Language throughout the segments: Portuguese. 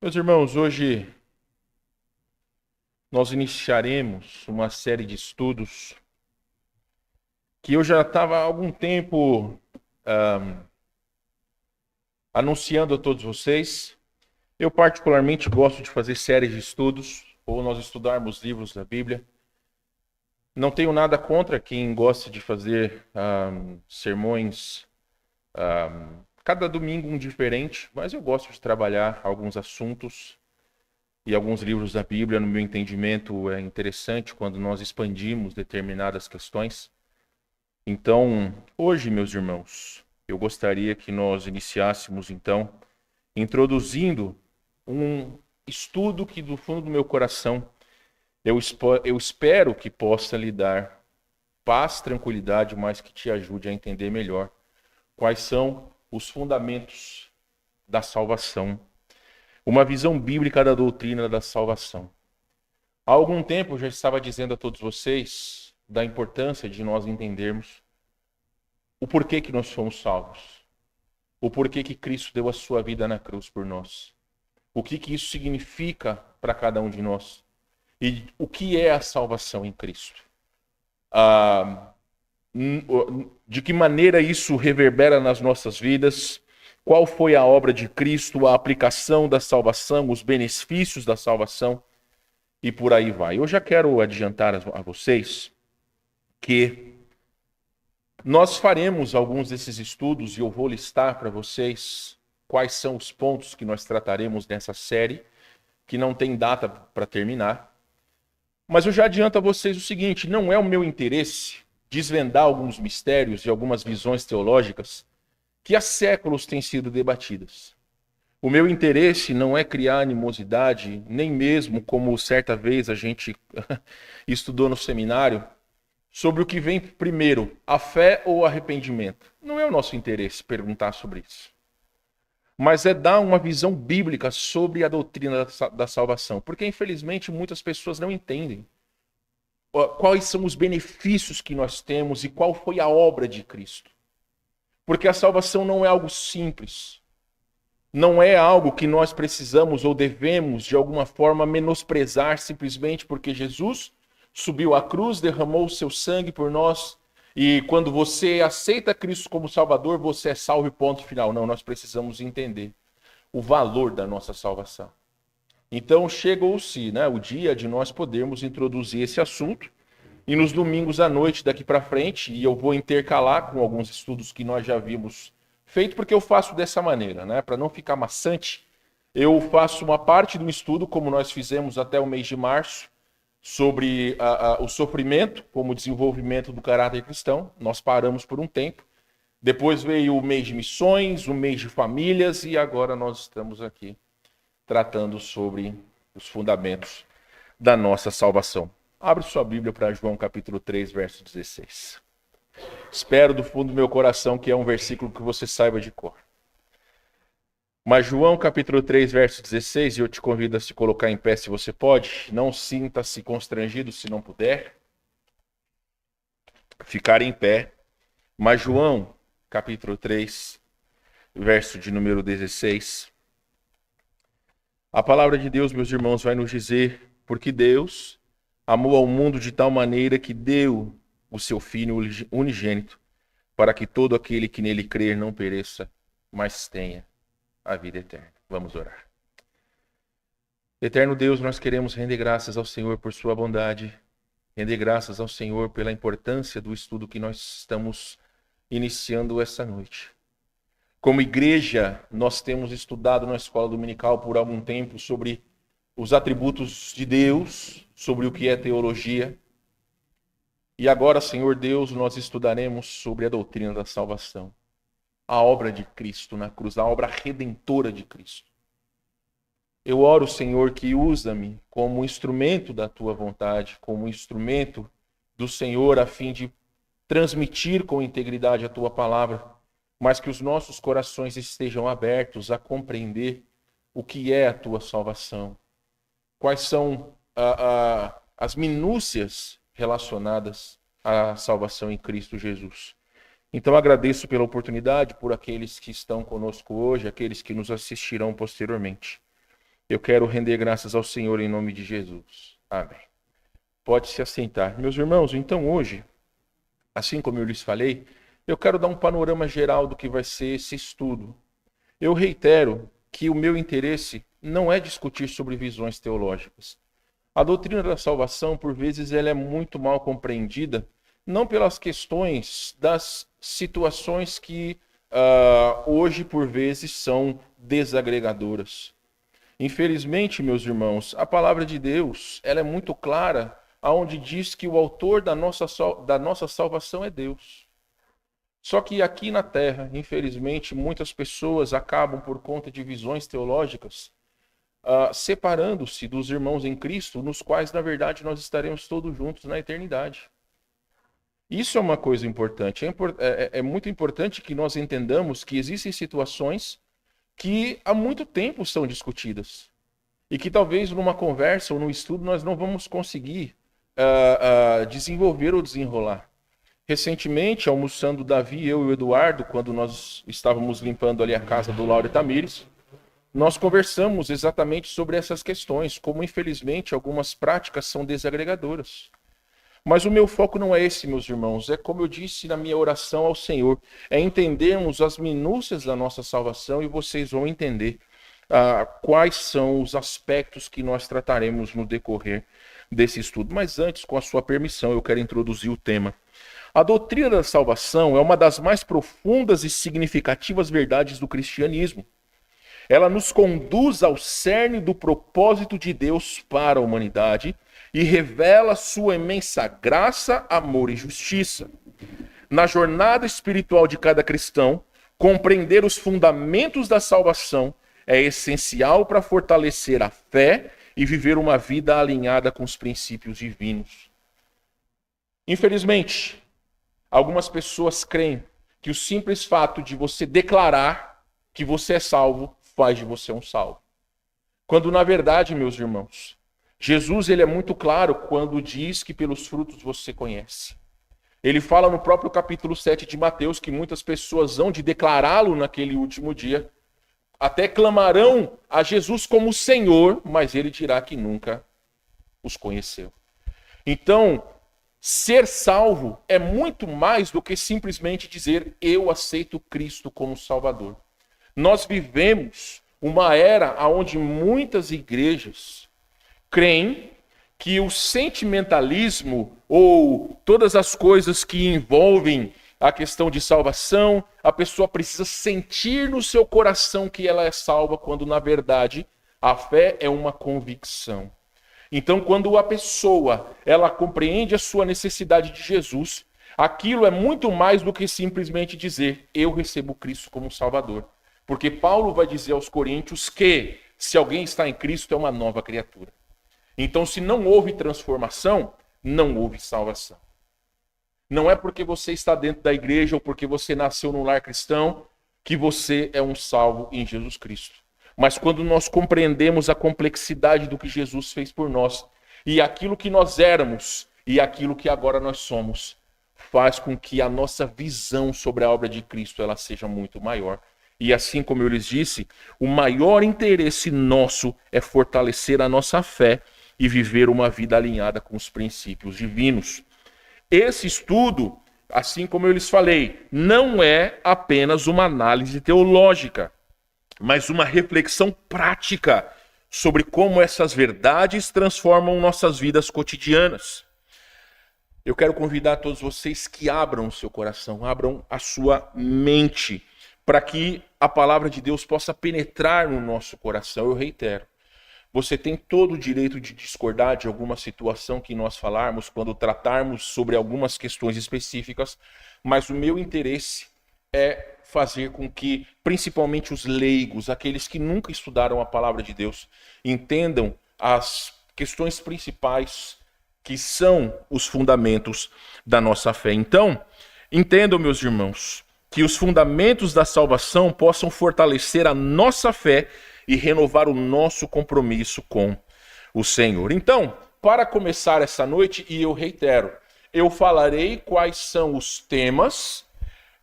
Meus irmãos, hoje nós iniciaremos uma série de estudos que eu já estava há algum tempo anunciando a todos vocês. Eu particularmente gosto de fazer séries de estudos, ou nós estudarmos livros da Bíblia. Não tenho nada contra quem gosta de fazer sermões cada domingo um diferente, mas eu gosto de trabalhar alguns assuntos e alguns livros da Bíblia. No meu entendimento, é interessante quando nós expandimos determinadas questões. Então, hoje, meus irmãos, eu gostaria que nós iniciássemos, então, introduzindo um estudo que, do fundo do meu coração, eu espero que possa lhe dar paz, tranquilidade, mas que te ajude a entender melhor quais são os fundamentos da salvação. Uma visão bíblica da doutrina da salvação. Há algum tempo eu já estava dizendo a todos vocês da importância de nós entendermos o porquê que nós fomos salvos. O porquê que Cristo deu a sua vida na cruz por nós. O que isso significa para cada um de nós. E o que é a salvação em Cristo. De que maneira isso reverbera nas nossas vidas. Qual foi a obra de Cristo, a aplicação da salvação, os benefícios da salvação e por aí vai. Eu já quero adiantar a vocês que nós faremos alguns desses estudos e eu vou listar para vocês quais são os pontos que nós trataremos nessa série, que não tem data para terminar. Mas eu já adianto a vocês o seguinte: não é o meu interesse desvendar alguns mistérios e algumas visões teológicas que há séculos têm sido debatidas. O meu interesse não é criar animosidade, nem mesmo como certa vez a gente estudou no seminário, sobre o que vem primeiro, a fé ou o arrependimento. Não é o nosso interesse perguntar sobre isso. Mas é dar uma visão bíblica sobre a doutrina da salvação. Porque, infelizmente, muitas pessoas não entendem quais são os benefícios que nós temos e qual foi a obra de Cristo. Porque a salvação não é algo simples. Não é algo que nós precisamos ou devemos, de alguma forma, menosprezar simplesmente porque Jesus subiu à cruz, derramou o seu sangue por nós, e quando você aceita Cristo como Salvador, você é salvo e ponto final. Não, nós precisamos entender o valor da nossa salvação. Então, chegou-se, o dia de nós podermos introduzir esse assunto, e nos domingos à noite, daqui para frente, e eu vou intercalar com alguns estudos que nós já vimos feito, porque eu faço dessa maneira, para não ficar maçante, eu faço uma parte do estudo, como nós fizemos até o mês de março, sobre o sofrimento como desenvolvimento do caráter cristão. Nós paramos por um tempo. Depois veio o mês de missões, o mês de famílias, e agora nós estamos aqui tratando sobre os fundamentos da nossa salvação. Abre sua Bíblia para João capítulo 3, verso 16. Espero do fundo do meu coração que é um versículo que você saiba de cor. Mas João capítulo 3, verso 16, e eu te convido a se colocar em pé se você pode. Não sinta-se constrangido se não puder ficar em pé. Mas João capítulo 3, verso de número 16. A palavra de Deus, meus irmãos, vai nos dizer: porque Deus amou ao mundo de tal maneira que deu o seu Filho unigênito, para que todo aquele que nele crer não pereça, mas tenha a vida eterna. Vamos orar. Eterno Deus, nós queremos render graças ao Senhor por sua bondade, render graças ao Senhor pela importância do estudo que nós estamos iniciando essa noite. Como igreja, nós temos estudado na escola dominical por algum tempo sobre os atributos de Deus, sobre o que é teologia. E agora, Senhor Deus, nós estudaremos sobre a doutrina da salvação. A obra de Cristo na cruz, a obra redentora de Cristo. Eu oro, Senhor, que usa-me como instrumento da Tua vontade, como instrumento do Senhor, a fim de transmitir com integridade a Tua palavra, mas que os nossos corações estejam abertos a compreender o que é a Tua salvação, quais são as minúcias relacionadas à salvação em Cristo Jesus. Então agradeço pela oportunidade, por aqueles que estão conosco hoje, aqueles que nos assistirão posteriormente. Eu quero render graças ao Senhor em nome de Jesus. Amém. Pode se assentar. Meus irmãos, então hoje, assim como eu lhes falei, eu quero dar um panorama geral do que vai ser esse estudo. Eu reitero que o meu interesse não é discutir sobre visões teológicas. A doutrina da salvação, por vezes, ela é muito mal compreendida, não pelas questões das situações que hoje, por vezes, são desagregadoras. Infelizmente, meus irmãos, a palavra de Deus ela é muito clara, aonde diz que o autor da nossa salvação é Deus. Só que aqui na Terra, infelizmente, muitas pessoas acabam, por conta de visões teológicas, separando-se dos irmãos em Cristo, nos quais, na verdade, nós estaremos todos juntos na eternidade. Isso é uma coisa importante. É muito importante que nós entendamos que existem situações que há muito tempo são discutidas. E que talvez numa conversa ou no estudo nós não vamos conseguir desenvolver ou desenrolar. Recentemente, almoçando Davi, eu e o Eduardo, quando nós estávamos limpando ali a casa do Lauro Tamires, nós conversamos exatamente sobre essas questões, como infelizmente algumas práticas são desagregadoras. Mas o meu foco não é esse, meus irmãos, é como eu disse na minha oração ao Senhor, é entendermos as minúcias da nossa salvação e vocês vão entender quais são os aspectos que nós trataremos no decorrer desse estudo. Mas antes, com a sua permissão, eu quero introduzir o tema. A doutrina da salvação é uma das mais profundas e significativas verdades do cristianismo. Ela nos conduz ao cerne do propósito de Deus para a humanidade e revela sua imensa graça, amor e justiça. Na jornada espiritual de cada cristão, compreender os fundamentos da salvação é essencial para fortalecer a fé e viver uma vida alinhada com os princípios divinos. Infelizmente, algumas pessoas creem que o simples fato de você declarar que você é salvo faz de você um salvo. Quando na verdade, meus irmãos, Jesus ele é muito claro quando diz que pelos frutos você conhece. Ele fala no próprio capítulo 7 de Mateus que muitas pessoas hão de declará-lo naquele último dia, até clamarão a Jesus como Senhor, mas ele dirá que nunca os conheceu. Então, ser salvo é muito mais do que simplesmente dizer eu aceito Cristo como Salvador. Nós vivemos uma era onde muitas igrejas creem que o sentimentalismo ou todas as coisas que envolvem a questão de salvação, a pessoa precisa sentir no seu coração que ela é salva, quando na verdade a fé é uma convicção. Então, quando a pessoa ela compreende a sua necessidade de Jesus, aquilo é muito mais do que simplesmente dizer eu recebo Cristo como Salvador. Porque Paulo vai dizer aos Coríntios que se alguém está em Cristo é uma nova criatura. Então, se não houve transformação, não houve salvação. Não é porque você está dentro da igreja ou porque você nasceu num lar cristão que você é um salvo em Jesus Cristo. Mas quando nós compreendemos a complexidade do que Jesus fez por nós e aquilo que nós éramos e aquilo que agora nós somos, faz com que a nossa visão sobre a obra de Cristo ela seja muito maior. E assim como eu lhes disse, o maior interesse nosso é fortalecer a nossa fé e viver uma vida alinhada com os princípios divinos. Esse estudo, assim como eu lhes falei, não é apenas uma análise teológica, mas uma reflexão prática sobre como essas verdades transformam nossas vidas cotidianas. Eu quero convidar todos vocês que abram o seu coração, abram a sua mente, para que a palavra de Deus possa penetrar no nosso coração. Eu reitero, você tem todo o direito de discordar de alguma situação que nós falarmos, quando tratarmos sobre algumas questões específicas, mas o meu interesse é fazer com que, principalmente os leigos, aqueles que nunca estudaram a palavra de Deus, entendam as questões principais que são os fundamentos da nossa fé. Então, entendam, meus irmãos, que os fundamentos da salvação possam fortalecer a nossa fé e renovar o nosso compromisso com o Senhor. Então, para começar essa noite, e eu reitero, eu falarei quais são os temas,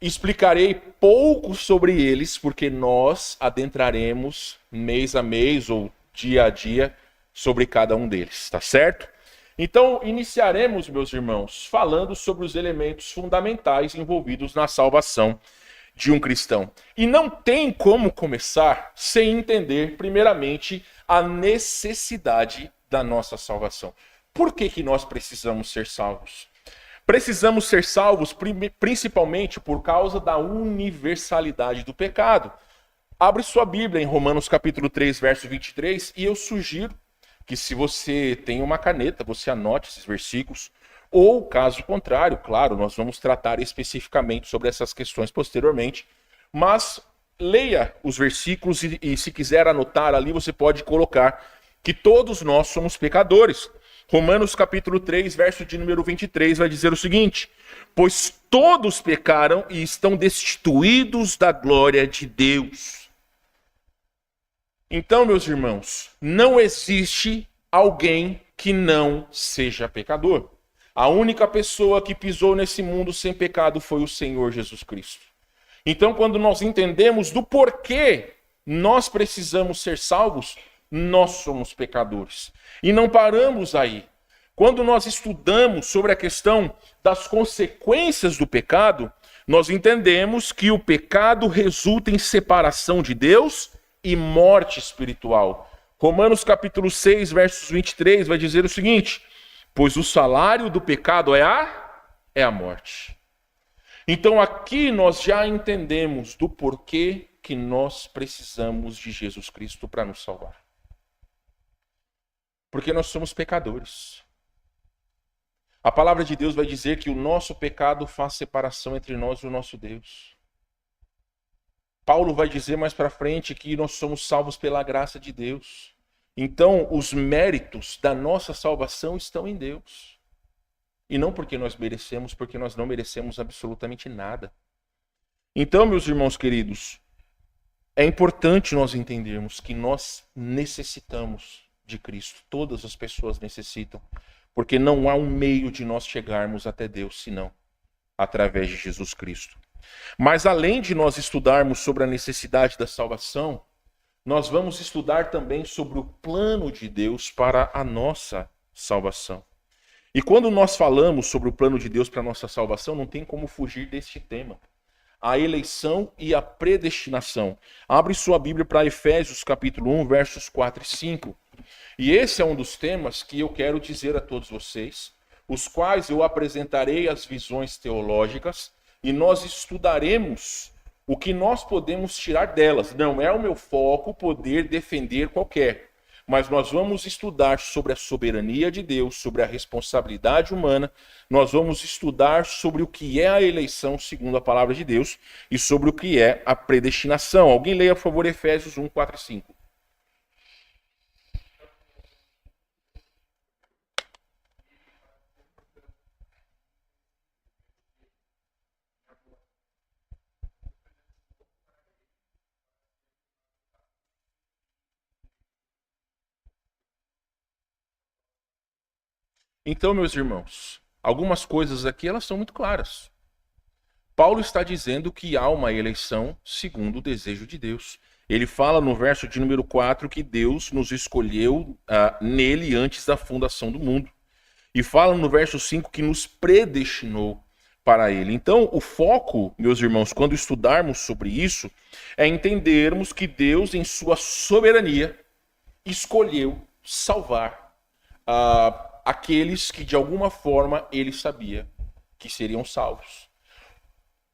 explicarei pouco sobre eles, porque nós adentraremos mês a mês, ou dia a dia sobre cada um deles, tá certo? Então, iniciaremos, meus irmãos, falando sobre os elementos fundamentais envolvidos na salvação de um cristão. E não tem como começar sem entender, primeiramente, a necessidade da nossa salvação. Por que nós precisamos ser salvos? Precisamos ser salvos principalmente por causa da universalidade do pecado. Abre sua Bíblia em Romanos capítulo 3, verso 23, e eu sugiro que se você tem uma caneta, você anote esses versículos, ou caso contrário, claro, nós vamos tratar especificamente sobre essas questões posteriormente, mas leia os versículos e se quiser anotar ali, você pode colocar que todos nós somos pecadores. Romanos capítulo 3, verso de número 23 vai dizer o seguinte: pois todos pecaram e estão destituídos da glória de Deus. Então, meus irmãos, não existe alguém que não seja pecador. A única pessoa que pisou nesse mundo sem pecado foi o Senhor Jesus Cristo. Então, quando nós entendemos do porquê nós precisamos ser salvos, nós somos pecadores. E não paramos aí. Quando nós estudamos sobre a questão das consequências do pecado, nós entendemos que o pecado resulta em separação de Deus e morte espiritual. Romanos capítulo 6, versos 23 vai dizer o seguinte: pois o salário do pecado é a morte. Então aqui nós já entendemos do porquê que nós precisamos de Jesus Cristo para nos salvar. Porque nós somos pecadores. A palavra de Deus vai dizer que o nosso pecado faz separação entre nós e o nosso Deus. Paulo vai dizer mais para frente que nós somos salvos pela graça de Deus. Então, os méritos da nossa salvação estão em Deus. E não porque nós merecemos, porque nós não merecemos absolutamente nada. Então, meus irmãos queridos, é importante nós entendermos que nós necessitamos de Cristo. Todas as pessoas necessitam. Porque não há um meio de nós chegarmos até Deus, senão através de Jesus Cristo. Mas além de nós estudarmos sobre a necessidade da salvação, nós vamos estudar também sobre o plano de Deus para a nossa salvação. E quando nós falamos sobre o plano de Deus para a nossa salvação, não tem como fugir deste tema. A eleição e a predestinação. Abre sua Bíblia para Efésios capítulo 1, versos 4 e 5. E esse é um dos temas que eu quero dizer a todos vocês, os quais eu apresentarei as visões teológicas e nós estudaremos o que nós podemos tirar delas. Não é o meu foco poder defender qualquer, mas nós vamos estudar sobre a soberania de Deus, sobre a responsabilidade humana, nós vamos estudar sobre o que é a eleição segundo a palavra de Deus e sobre o que é a predestinação. Alguém leia, por favor, Efésios 1, 4 e 5. Então, meus irmãos, algumas coisas aqui elas são muito claras. Paulo está dizendo que há uma eleição segundo o desejo de Deus. Ele fala no verso de número 4 que Deus nos escolheu nele antes da fundação do mundo. E fala no verso 5 que nos predestinou para ele. Então, o foco, meus irmãos, quando estudarmos sobre isso, é entendermos que Deus, em sua soberania, escolheu salvar aqueles que de alguma forma ele sabia que seriam salvos.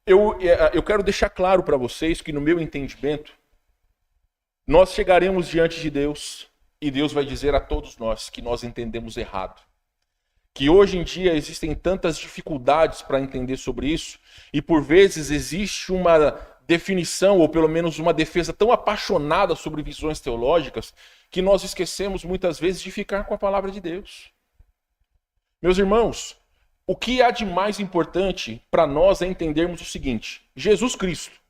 Eu quero deixar claro para vocês que no meu entendimento, nós chegaremos diante de Deus e Deus vai dizer a todos nós que nós entendemos errado. Que hoje em dia existem tantas dificuldades para entender sobre isso e por vezes existe uma definição ou pelo menos uma defesa tão apaixonada sobre visões teológicas que nós esquecemos muitas vezes de ficar com a palavra de Deus. Meus irmãos, o que há de mais importante para nós é entendermos o seguinte: Jesus Cristo,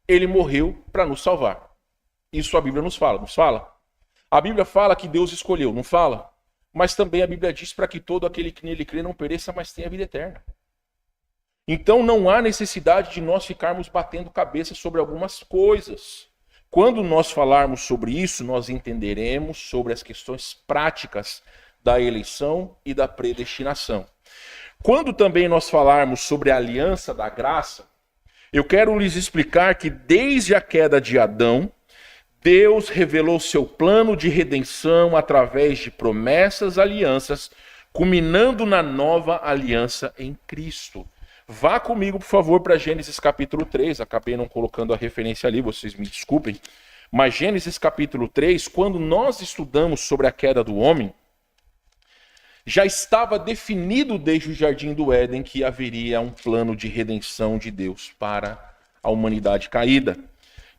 ele morreu para nos salvar. Isso a Bíblia nos fala, nos fala? A Bíblia fala que Deus escolheu, não fala? Mas também a Bíblia diz para que todo aquele que nele crê não pereça, mas tenha vida eterna. Então não há necessidade de nós ficarmos batendo cabeça sobre algumas coisas. Quando nós falarmos sobre isso, nós entenderemos sobre as questões práticas da eleição e da predestinação. Quando também nós falarmos sobre a aliança da graça, eu quero lhes explicar que desde a queda de Adão, Deus revelou seu plano de redenção através de promessas, alianças, culminando na nova aliança em Cristo. Vá comigo, por favor, para Gênesis capítulo 3. Acabei não colocando a referência ali, vocês me desculpem. Mas Gênesis capítulo 3, quando nós estudamos sobre a queda do homem, já estava definido desde o Jardim do Éden que haveria um plano de redenção de Deus para a humanidade caída.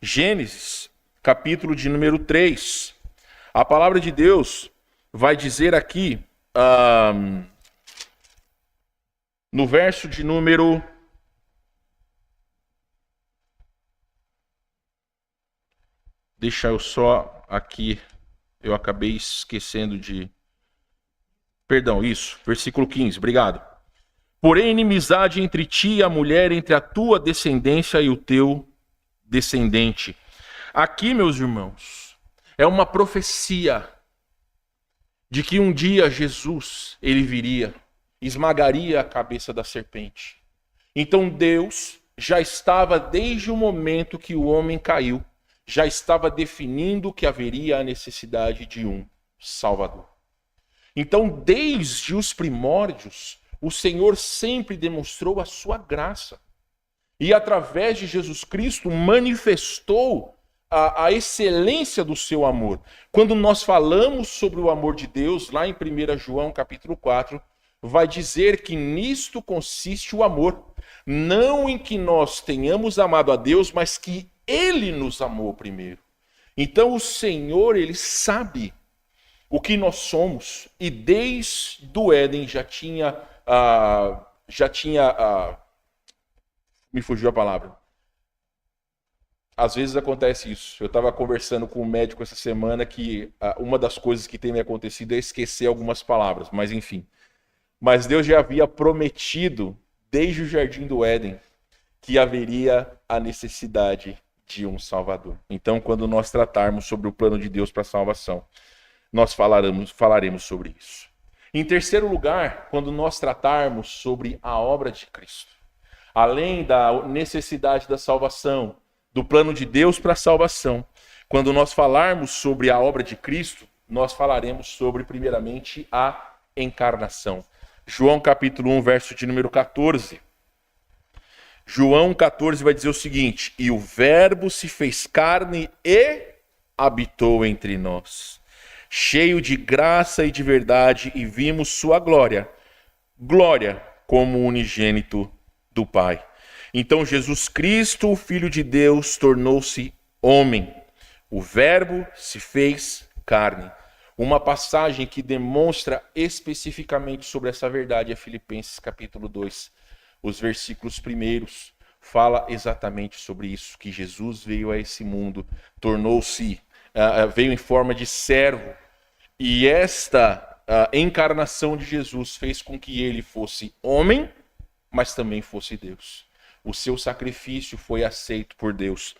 Gênesis capítulo de número 3. A palavra de Deus vai dizer aqui, no verso de número... Deixa eu só aqui, eu acabei esquecendo de... Perdão, isso, versículo 15, obrigado. Porém, inimizade entre ti e a mulher, entre a tua descendência e o teu descendente. Aqui, meus irmãos, é uma profecia de que um dia Jesus, ele viria, esmagaria a cabeça da serpente. Então Deus já estava, desde o momento que o homem caiu, já estava definindo que haveria a necessidade de um Salvador. Então, desde os primórdios, o Senhor sempre demonstrou a sua graça. E através de Jesus Cristo manifestou a excelência do seu amor. Quando nós falamos sobre o amor de Deus, lá em 1 João capítulo 4, vai dizer que nisto consiste o amor. Não em que nós tenhamos amado a Deus, mas que Ele nos amou primeiro. Então o Senhor, Ele sabe o que nós somos. E desde o Éden já tinha me fugiu a palavra. Às vezes acontece isso. Eu estava conversando com um médico essa semana que uma das coisas que tem me acontecido é esquecer algumas palavras, mas enfim. Mas Deus já havia prometido, desde o Jardim do Éden, que haveria a necessidade de um Salvador. Então, quando nós tratarmos sobre o plano de Deus para a salvação, nós falaremos sobre isso. Em terceiro lugar, quando nós tratarmos sobre a obra de Cristo, além da necessidade da salvação, do plano de Deus para a salvação, quando nós falarmos sobre a obra de Cristo, nós falaremos sobre, primeiramente, a encarnação. João capítulo 1, verso de número 14. João 14 vai dizer o seguinte: e o verbo se fez carne e habitou entre nós, cheio de graça e de verdade, e vimos sua glória, glória como unigênito do Pai. Então Jesus Cristo, o Filho de Deus, tornou-se homem. O verbo se fez carne. Uma passagem que demonstra especificamente sobre essa verdade é Filipenses capítulo 2. Os versículos primeiros fala exatamente sobre isso, que Jesus veio a esse mundo, veio em forma de servo. E esta encarnação de Jesus fez com que ele fosse homem, mas também fosse Deus. O seu sacrifício foi aceito por Deus,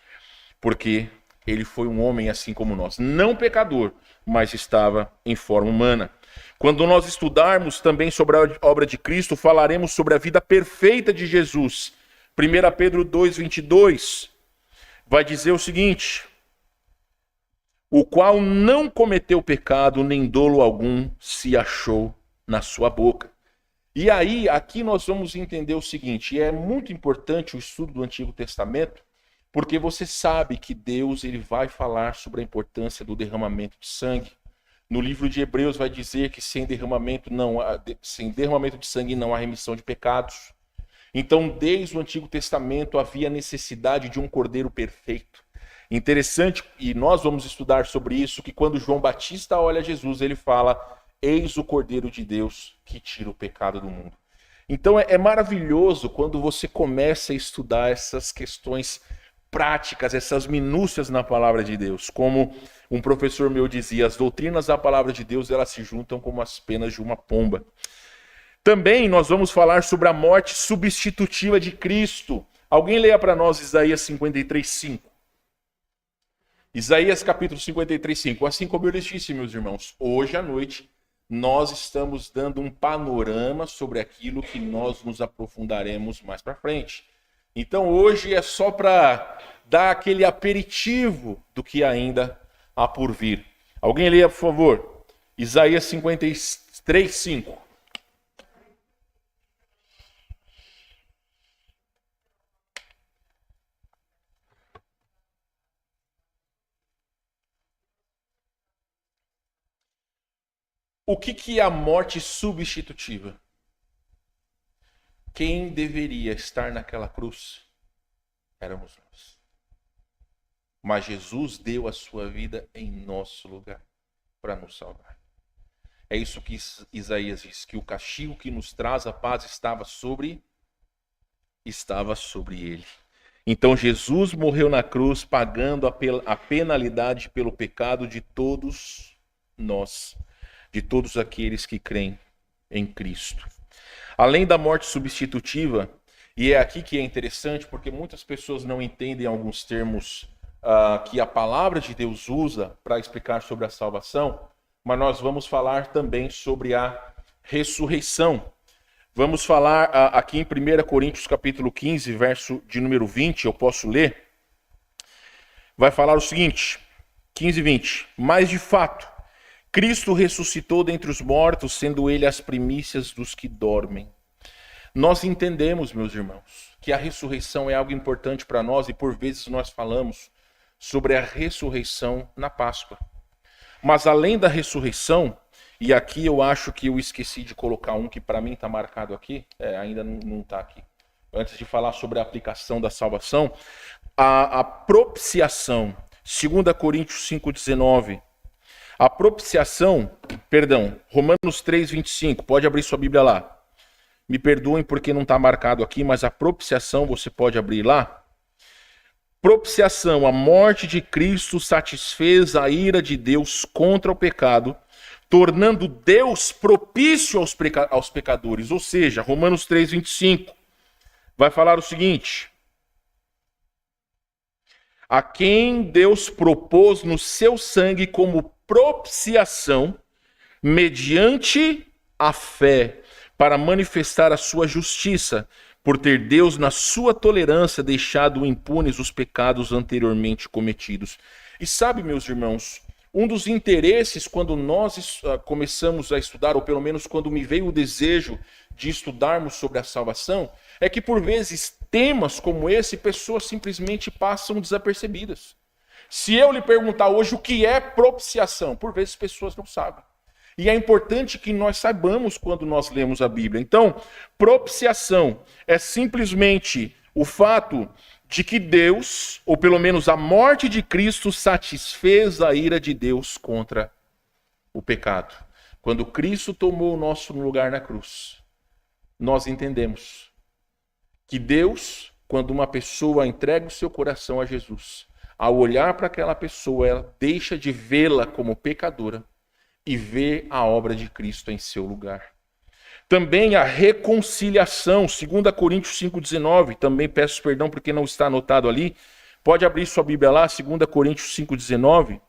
porque ele foi um homem assim como nós, não pecador, mas estava em forma humana. Quando nós estudarmos também sobre a obra de Cristo, falaremos sobre a vida perfeita de Jesus. 1 Pedro 2:22 vai dizer o seguinte: o qual não cometeu pecado, nem dolo algum se achou na sua boca. E aí, aqui nós vamos entender o seguinte: é muito importante o estudo do Antigo Testamento, porque você sabe que Deus ele vai falar sobre a importância do derramamento de sangue. No livro de Hebreus vai dizer que sem derramamento de sangue não há remissão de pecados. Então, desde o Antigo Testamento havia necessidade de um cordeiro perfeito. Interessante, e nós vamos estudar sobre isso, que quando João Batista olha Jesus, ele fala: eis o Cordeiro de Deus que tira o pecado do mundo. Então é maravilhoso quando você começa a estudar essas questões práticas, essas minúcias na palavra de Deus. Como um professor meu dizia, as doutrinas da palavra de Deus, elas se juntam como as penas de uma pomba. Também nós vamos falar sobre a morte substitutiva de Cristo. Alguém leia para nós Isaías 53:5. Isaías capítulo 53, 5. Assim como eu lhes disse, meus irmãos, hoje à noite nós estamos dando um panorama sobre aquilo que nós nos aprofundaremos mais para frente. Então hoje é só para dar aquele aperitivo do que ainda há por vir. Alguém leia, por favor, Isaías 53, 5. O que é a morte substitutiva? Quem deveria estar naquela cruz éramos nós. Mas Jesus deu a sua vida em nosso lugar para nos salvar. É isso que Isaías diz, que o castigo que nos traz a paz estava sobre ele. Então Jesus morreu na cruz pagando a penalidade pelo pecado de todos nós, de todos aqueles que creem em Cristo. Além da morte substitutiva, e é aqui que é interessante, porque muitas pessoas não entendem alguns termos que a palavra de Deus usa para explicar sobre a salvação, mas nós vamos falar também sobre a ressurreição. Vamos falar aqui em 1 Coríntios capítulo 15, verso de número 20, eu posso ler. Vai falar o seguinte, 15 e 20. Mas de fato, Cristo ressuscitou dentre os mortos, sendo ele as primícias dos que dormem. Nós entendemos, meus irmãos, que a ressurreição é algo importante para nós e por vezes nós falamos sobre a ressurreição na Páscoa. Mas além da ressurreição, e aqui eu acho que eu esqueci de colocar um que para mim está marcado aqui, ainda não está aqui. Antes de falar sobre a aplicação da salvação, a propiciação, 2 Coríntios 5,19. A propiciação, Romanos 3,25, pode abrir sua Bíblia lá. Me perdoem porque não está marcado aqui, mas a propiciação você pode abrir lá. Propiciação, a morte de Cristo satisfez a ira de Deus contra o pecado, tornando Deus propício aos pecadores. Ou seja, Romanos 3,25 vai falar o seguinte: a quem Deus propôs no seu sangue como propiciação, mediante a fé, para manifestar a sua justiça, por ter Deus, na sua tolerância, deixado impunes os pecados anteriormente cometidos. E sabe, meus irmãos, um dos interesses quando nós começamos a estudar, ou pelo menos quando me veio o desejo de estudarmos sobre a salvação, é que por vezes temas como esse, pessoas simplesmente passam desapercebidas. Se eu lhe perguntar hoje o que é propiciação, por vezes pessoas não sabem. E é importante que nós saibamos quando nós lemos a Bíblia. Então, propiciação é simplesmente o fato de que Deus, ou pelo menos a morte de Cristo, satisfez a ira de Deus contra o pecado. Quando Cristo tomou o nosso lugar na cruz, nós entendemos que Deus, quando uma pessoa entrega o seu coração a Jesus, ao olhar para aquela pessoa, ela deixa de vê-la como pecadora e vê a obra de Cristo em seu lugar. Também a reconciliação, 2 Coríntios 5,19, também peço perdão porque não está anotado ali. Pode abrir sua Bíblia lá, 2 Coríntios 5,19.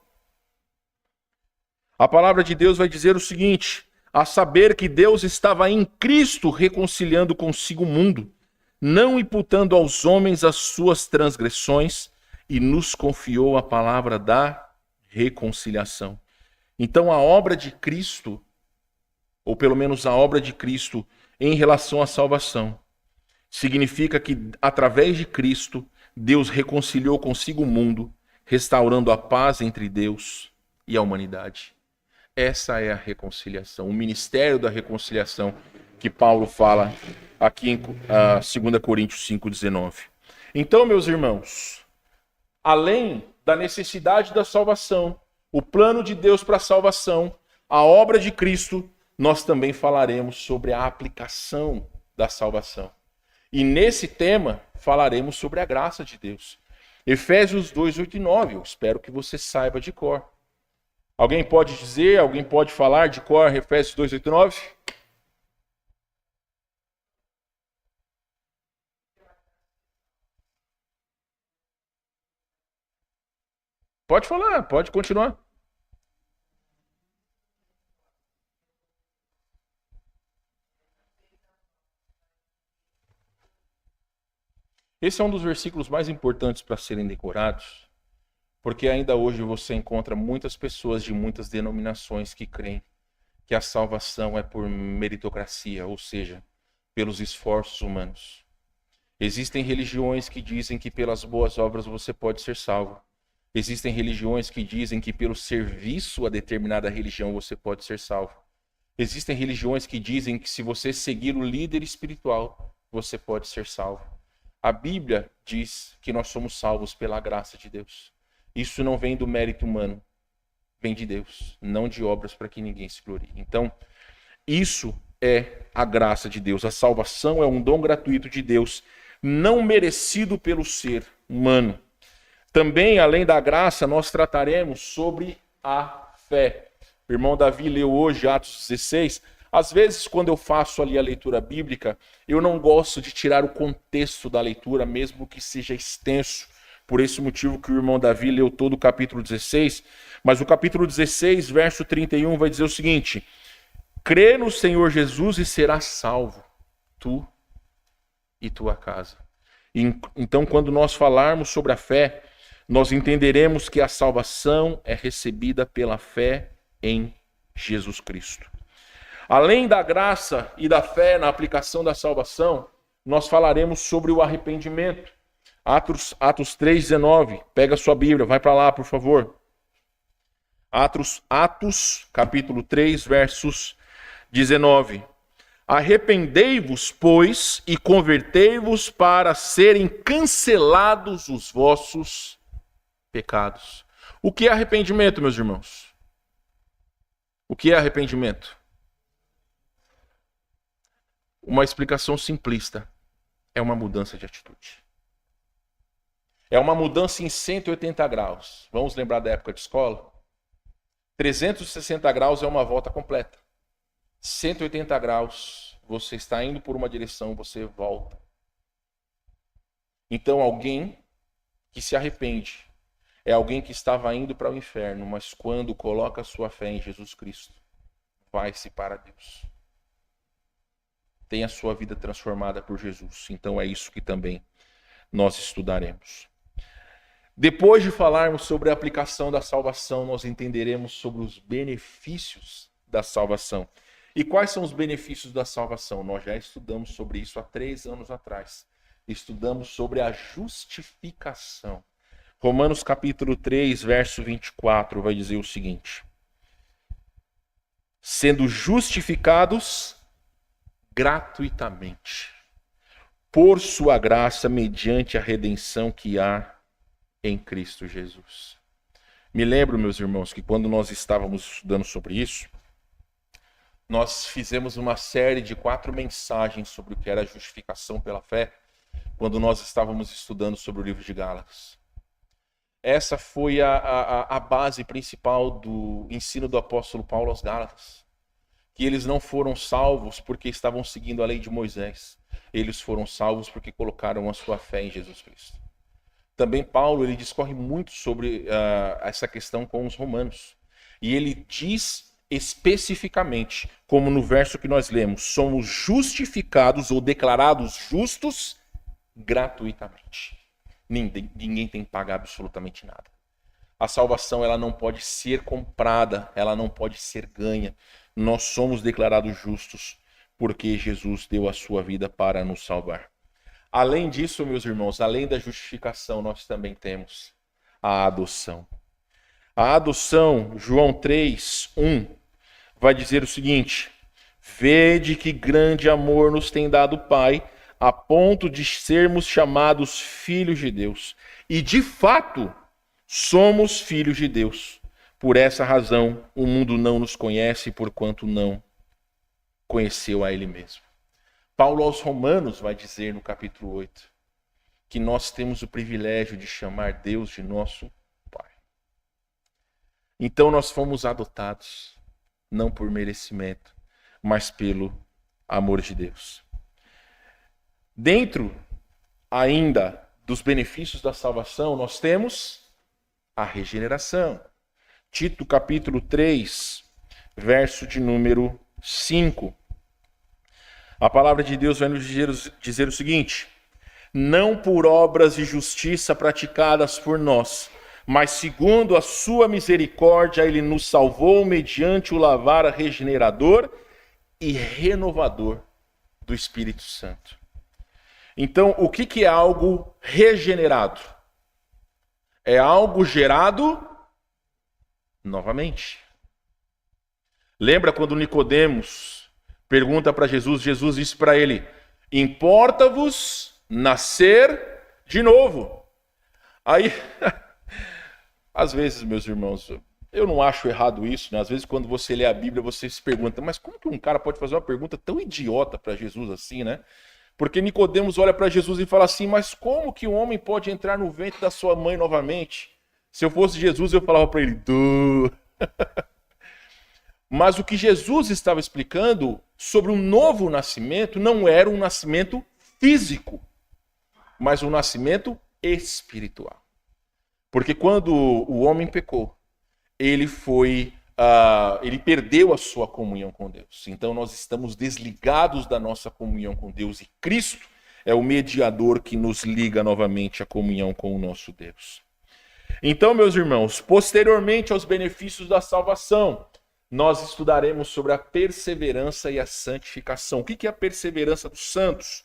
A palavra de Deus vai dizer o seguinte: a saber que Deus estava em Cristo reconciliando consigo o mundo, não imputando aos homens as suas transgressões, e nos confiou a palavra da reconciliação. Então a obra de Cristo, ou pelo menos a obra de Cristo em relação à salvação, significa que através de Cristo, Deus reconciliou consigo o mundo, restaurando a paz entre Deus e a humanidade. Essa é a reconciliação, o ministério da reconciliação que Paulo fala aqui em 2 Coríntios 5,19. Então, meus irmãos, além da necessidade da salvação, o plano de Deus para a salvação, a obra de Cristo, nós também falaremos sobre a aplicação da salvação. E nesse tema falaremos sobre a graça de Deus. Efésios 2, 8 e 9, eu espero que você saiba de cor. Alguém pode dizer, alguém pode falar de cor Efésios 2, 8 e 9? Pode falar, pode continuar. Esse é um dos versículos mais importantes para serem decorados, porque ainda hoje você encontra muitas pessoas de muitas denominações que creem que a salvação é por meritocracia, ou seja, pelos esforços humanos. Existem religiões que dizem que pelas boas obras você pode ser salvo. Existem religiões que dizem que pelo serviço a determinada religião você pode ser salvo. Existem religiões que dizem que se você seguir o líder espiritual, você pode ser salvo. A Bíblia diz que nós somos salvos pela graça de Deus. Isso não vem do mérito humano, vem de Deus, não de obras para que ninguém se glorie. Então, isso é a graça de Deus. A salvação é um dom gratuito de Deus, não merecido pelo ser humano. Também, além da graça, nós trataremos sobre a fé. O irmão Davi leu hoje Atos 16. Às vezes, quando eu faço ali a leitura bíblica, eu não gosto de tirar o contexto da leitura, mesmo que seja extenso. Por esse motivo que o irmão Davi leu todo o capítulo 16. Mas o capítulo 16, verso 31, vai dizer o seguinte: crê no Senhor Jesus e serás salvo, tu e tua casa. Então, quando nós falarmos sobre a fé, nós entenderemos que a salvação é recebida pela fé em Jesus Cristo. Além da graça e da fé na aplicação da salvação, nós falaremos sobre o arrependimento. Atos 3,19. Pega a sua Bíblia, vai para lá, por favor. Atos, capítulo 3, versos 19. Arrependei-vos, pois, e convertei-vos para serem cancelados os vossos pecados. O que é arrependimento, meus irmãos? O que é arrependimento? Uma explicação simplista. É uma mudança de atitude. É uma mudança em 180 graus. Vamos lembrar da época de escola? 360 graus é uma volta completa. 180 graus, você está indo por uma direção, você volta. Então, alguém que se arrepende é alguém que estava indo para o inferno, mas quando coloca a sua fé em Jesus Cristo, vai-se para Deus. Tem a sua vida transformada por Jesus. Então, é isso que também nós estudaremos. Depois de falarmos sobre a aplicação da salvação, nós entenderemos sobre os benefícios da salvação. E quais são os benefícios da salvação? Nós já estudamos sobre isso há 3 anos atrás. Estudamos sobre a justificação. Romanos capítulo 3, verso 24, vai dizer o seguinte: sendo justificados gratuitamente, por sua graça, mediante a redenção que há em Cristo Jesus. Me lembro, meus irmãos, que quando nós estávamos estudando sobre isso, nós fizemos uma série de 4 mensagens sobre o que era a justificação pela fé, quando nós estávamos estudando sobre o livro de Gálatas. Essa foi a base principal do ensino do apóstolo Paulo aos Gálatas. Que eles não foram salvos porque estavam seguindo a lei de Moisés. Eles foram salvos porque colocaram a sua fé em Jesus Cristo. Também Paulo ele discorre muito sobre essa questão com os romanos. E ele diz especificamente, como no verso que nós lemos, somos justificados ou declarados justos gratuitamente. Ninguém tem que pagar absolutamente nada. A salvação ela não pode ser comprada, ela não pode ser ganha. Nós somos declarados justos porque Jesus deu a sua vida para nos salvar. Além disso, meus irmãos, além da justificação, nós também temos a adoção. A adoção, João 3:1, vai dizer o seguinte: vede que grande amor nos tem dado o Pai, a ponto de sermos chamados filhos de Deus. E de fato, somos filhos de Deus. Por essa razão, o mundo não nos conhece, porquanto não conheceu a Ele mesmo. Paulo aos Romanos vai dizer no capítulo 8 que nós temos o privilégio de chamar Deus de nosso Pai. Então nós fomos adotados, não por merecimento, mas pelo amor de Deus. Dentro ainda dos benefícios da salvação, nós temos a regeneração. Tito capítulo 3, verso de número 5. A palavra de Deus vai nos dizer o seguinte: não por obras de justiça praticadas por nós, mas segundo a sua misericórdia, ele nos salvou mediante o lavar regenerador e renovador do Espírito Santo. Então, o que é algo regenerado? É algo gerado novamente. Lembra quando Nicodemos pergunta para Jesus, Jesus disse para ele: importa-vos nascer de novo. Aí, às vezes, meus irmãos, eu não acho errado isso, né? Às vezes, quando você lê a Bíblia, você se pergunta, mas como que um cara pode fazer uma pergunta tão idiota para Jesus assim, né? Porque Nicodemos olha para Jesus e fala assim, mas como que um homem pode entrar no ventre da sua mãe novamente? Se eu fosse Jesus, eu falava para ele, duh. Mas o que Jesus estava explicando sobre um novo nascimento não era um nascimento físico, mas um nascimento espiritual. Porque quando o homem pecou, ele perdeu a sua comunhão com Deus. Então nós estamos desligados da nossa comunhão com Deus e Cristo é o mediador que nos liga novamente à comunhão com o nosso Deus. Então, meus irmãos, posteriormente aos benefícios da salvação, nós estudaremos sobre a perseverança e a santificação. O que é a perseverança dos santos?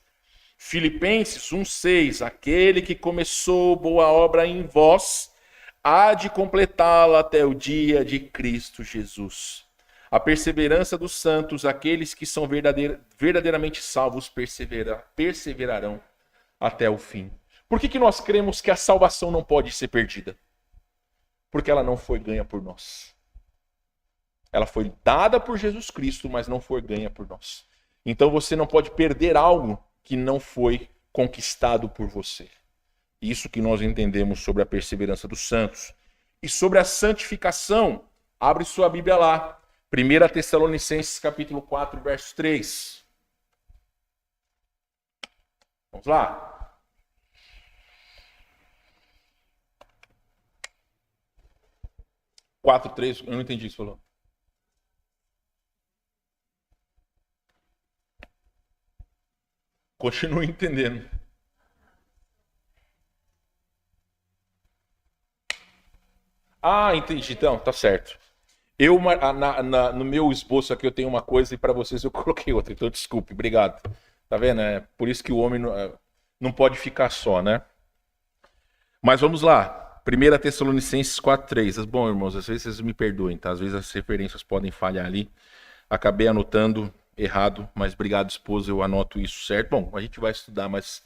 Filipenses 1,6, aquele que começou boa obra em vós, há de completá-la até o dia de Cristo Jesus. A perseverança dos santos, aqueles que são verdadeiramente salvos, perseverarão até o fim. Por que nós cremos que a salvação não pode ser perdida? Porque ela não foi ganha por nós. Ela foi dada por Jesus Cristo, mas não foi ganha por nós. Então você não pode perder algo que não foi conquistado por você. Isso que nós entendemos sobre a perseverança dos santos. E sobre a santificação, abre sua Bíblia lá. 1 Tessalonicenses capítulo 4, verso 3. Vamos lá. Quatro, 3, eu não entendi o que você falou. Continue entendendo. Ah, entendi. Então, tá certo. Eu, no meu esboço aqui, eu tenho uma coisa e para vocês eu coloquei outra. Então, desculpe, obrigado. Tá vendo? É por isso que o homem não pode ficar só, né? Mas vamos lá. 1 Tessalonicenses 4:3. Bom, irmãos, às vezes vocês me perdoem, tá? Às vezes as referências podem falhar ali. Acabei anotando errado, mas obrigado, esposa, eu anoto isso certo. Bom, a gente vai estudar, mas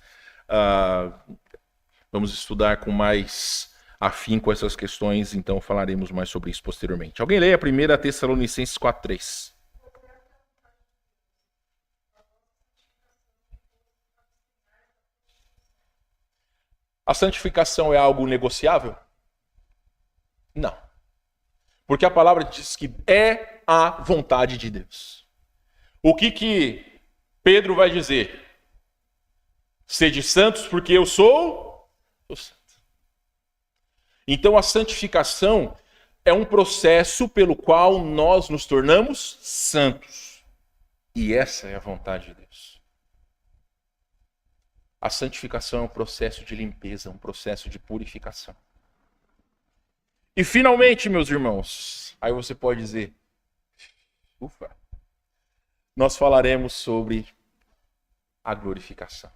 vamos estudar com mais afinco essas questões, então falaremos mais sobre isso posteriormente. Alguém leia 1 Tessalonicenses 4:3. A santificação é algo negociável? Não. Porque a palavra diz que é a vontade de Deus. O que Pedro vai dizer? Sede santos porque eu sou santo. Então a santificação é um processo pelo qual nós nos tornamos santos. E essa é a vontade de Deus. A santificação é um processo de limpeza, um processo de purificação. E finalmente, meus irmãos, aí você pode dizer, ufa, nós falaremos sobre a glorificação.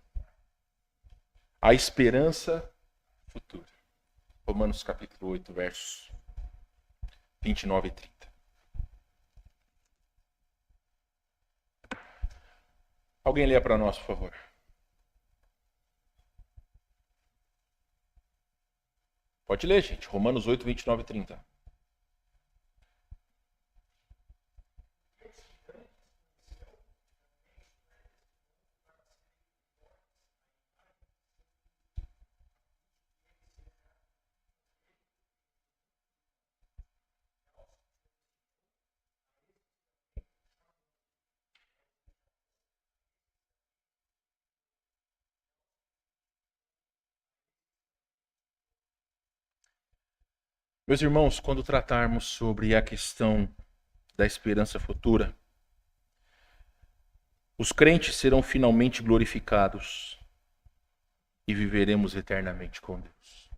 A esperança futura. Romanos capítulo 8, versos 29 e 30. Alguém leia para nós, por favor. Pode ler, gente. Romanos 8, 29 e 30. Meus irmãos, quando tratarmos sobre a questão da esperança futura, os crentes serão finalmente glorificados e viveremos eternamente com Deus.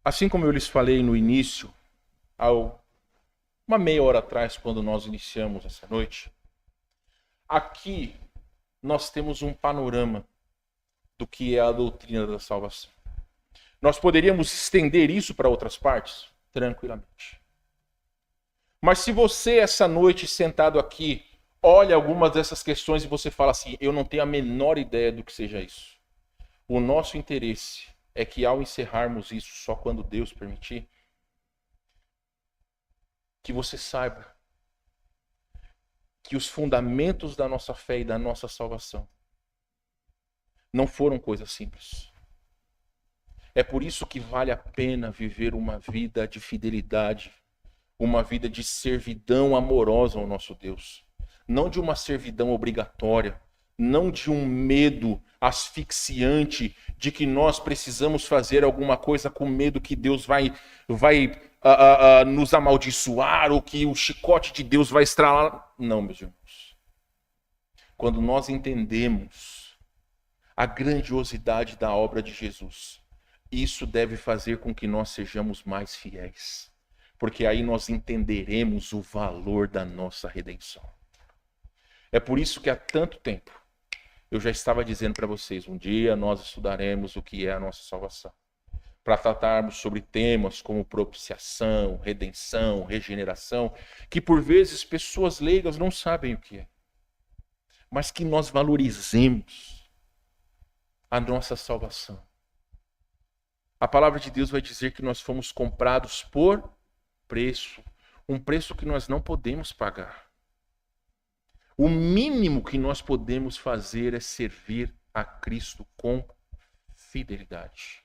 Assim como eu lhes falei no início, há uma meia hora atrás, quando nós iniciamos essa noite, aqui nós temos um panorama do que é a doutrina da salvação. Nós poderíamos estender isso para outras partes? Tranquilamente. Mas se você, essa noite, sentado aqui, olha algumas dessas questões e você fala assim, eu não tenho a menor ideia do que seja isso. O nosso interesse é que ao encerrarmos isso, só quando Deus permitir, que você saiba que os fundamentos da nossa fé e da nossa salvação não foram coisas simples. É por isso que vale a pena viver uma vida de fidelidade, uma vida de servidão amorosa ao nosso Deus. Não de uma servidão obrigatória, não de um medo asfixiante de que nós precisamos fazer alguma coisa com medo que Deus vai nos amaldiçoar ou que o chicote de Deus vai estralar. Não, meus irmãos. Quando nós entendemos a grandiosidade da obra de Jesus, isso deve fazer com que nós sejamos mais fiéis. Porque aí nós entenderemos o valor da nossa redenção. É por isso que há tanto tempo eu já estava dizendo para vocês, um dia nós estudaremos o que é a nossa salvação. Para tratarmos sobre temas como propiciação, redenção, regeneração, que por vezes pessoas leigas não sabem o que é. Mas que nós valorizemos a nossa salvação. A palavra de Deus vai dizer que nós fomos comprados por preço, um preço que nós não podemos pagar. O mínimo que nós podemos fazer é servir a Cristo com fidelidade.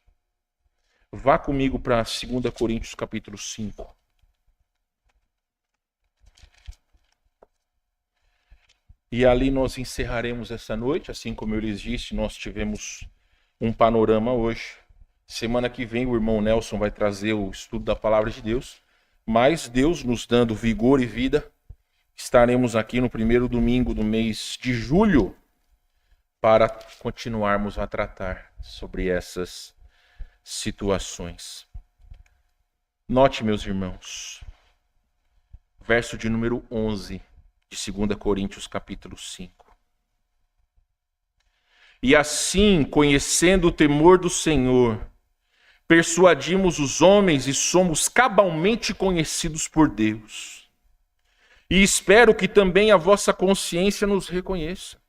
Vá comigo para 2 Coríntios capítulo 5. E ali nós encerraremos essa noite, assim como eu lhes disse, nós tivemos um panorama hoje. Semana que vem o irmão Nelson vai trazer o estudo da palavra de Deus. Mas Deus nos dando vigor e vida, estaremos aqui no primeiro domingo do mês de julho para continuarmos a tratar sobre essas situações. Note, meus irmãos, verso de número 11 de 2 Coríntios capítulo 5. E assim, conhecendo o temor do Senhor, persuadimos os homens e somos cabalmente conhecidos por Deus. E espero que também a vossa consciência nos reconheça.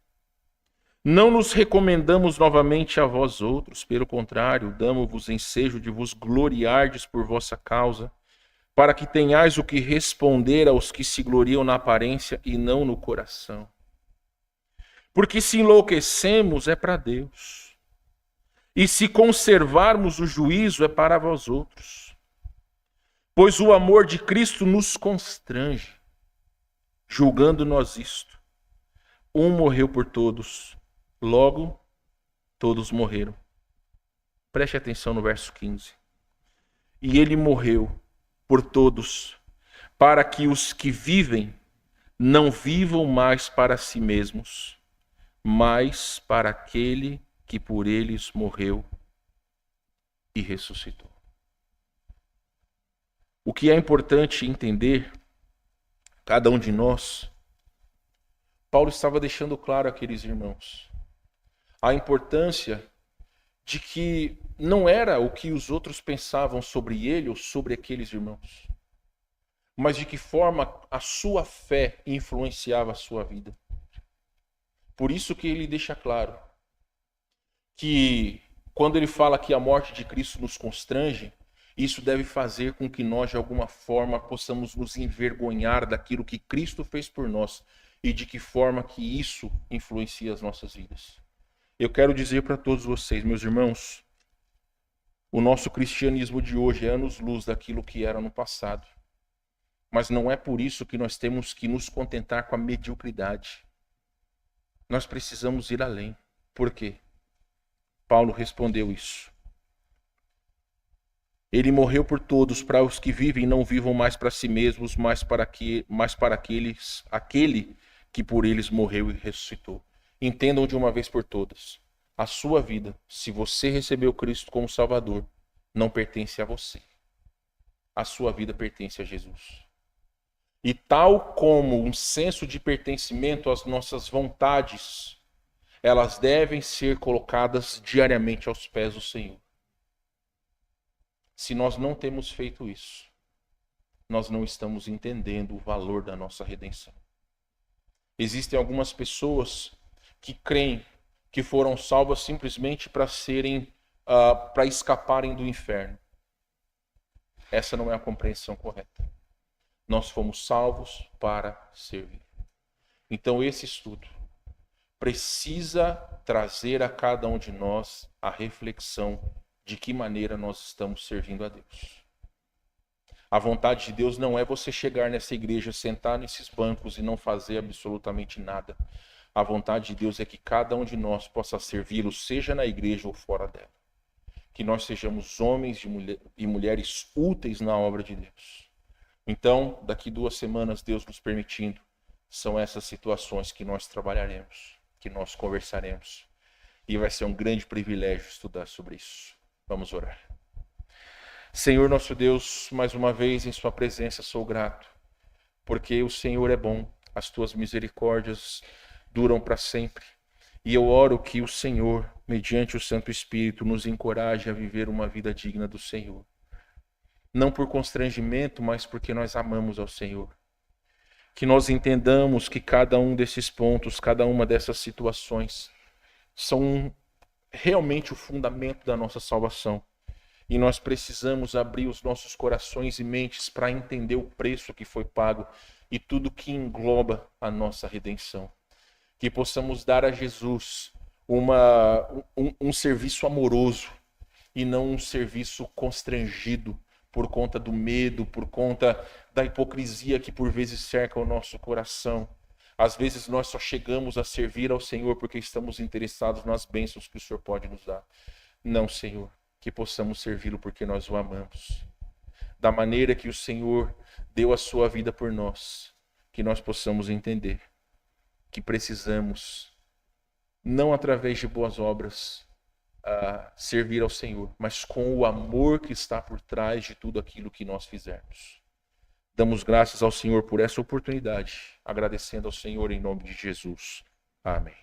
Não nos recomendamos novamente a vós outros, pelo contrário, damos-vos ensejo de vos gloriardes por vossa causa, para que tenhais o que responder aos que se gloriam na aparência e não no coração. Porque se enlouquecemos é para Deus, e se conservarmos o juízo é para vós outros. Pois o amor de Cristo nos constrange, julgando nós isto: um morreu por todos, logo todos morreram. Preste atenção no verso 15. E ele morreu por todos, para que os que vivem não vivam mais para si mesmos, mas para aquele que por eles morreu e ressuscitou. O que é importante entender, cada um de nós, Paulo estava deixando claro àqueles irmãos a importância de que não era o que os outros pensavam sobre ele ou sobre aqueles irmãos, mas de que forma a sua fé influenciava a sua vida. Por isso que ele deixa claro que quando ele fala que a morte de Cristo nos constrange, isso deve fazer com que nós, de alguma forma, possamos nos envergonhar daquilo que Cristo fez por nós e de que forma que isso influencia as nossas vidas. Eu quero dizer para todos vocês, meus irmãos, o nosso cristianismo de hoje é anos-luz daquilo que era no passado. Mas não é por isso que nós temos que nos contentar com a mediocridade. Nós precisamos ir além. Por quê? Paulo respondeu isso. Ele morreu por todos, para os que vivem não vivam mais para si mesmos, mas para aquele que por eles morreu e ressuscitou. Entendam de uma vez por todas, a sua vida, se você recebeu Cristo como Salvador, não pertence a você. A sua vida pertence a Jesus. E tal como um senso de pertencimento às nossas vontades, elas devem ser colocadas diariamente aos pés do Senhor. Se nós não temos feito isso, nós não estamos entendendo o valor da nossa redenção. Existem algumas pessoas que creem que foram salvas simplesmente para para escaparem do inferno. Essa não é a compreensão correta. Nós fomos salvos para servir. Então esse estudo precisa trazer a cada um de nós a reflexão de que maneira nós estamos servindo a Deus. A vontade de Deus não é você chegar nessa igreja, sentar nesses bancos e não fazer absolutamente nada. A vontade de Deus é que cada um de nós possa servi-lo, seja na igreja ou fora dela. Que nós sejamos homens e mulheres úteis na obra de Deus. Então, daqui 2 semanas, Deus nos permitindo, são essas situações que nós trabalharemos, que nós conversaremos. E vai ser um grande privilégio estudar sobre isso. Vamos orar. Senhor nosso Deus, mais uma vez em sua presença sou grato, porque o Senhor é bom, as tuas misericórdias duram para sempre. E eu oro que o Senhor, mediante o Santo Espírito, nos encoraje a viver uma vida digna do Senhor. Não por constrangimento, mas porque nós amamos ao Senhor. Que nós entendamos que cada um desses pontos, cada uma dessas situações, são realmente o fundamento da nossa salvação. E nós precisamos abrir os nossos corações e mentes para entender o preço que foi pago e tudo que engloba a nossa redenção. Que possamos dar a Jesus um serviço amoroso e não um serviço constrangido por conta do medo, por conta da hipocrisia que por vezes cerca o nosso coração. Às vezes nós só chegamos a servir ao Senhor porque estamos interessados nas bênçãos que o Senhor pode nos dar. Não, Senhor, que possamos servi-lo porque nós o amamos. Da maneira que o Senhor deu a sua vida por nós, que nós possamos entender que precisamos, não através de boas obras, servir ao Senhor, mas com o amor que está por trás de tudo aquilo que nós fizermos. Damos graças ao Senhor por essa oportunidade, agradecendo ao Senhor em nome de Jesus. Amém.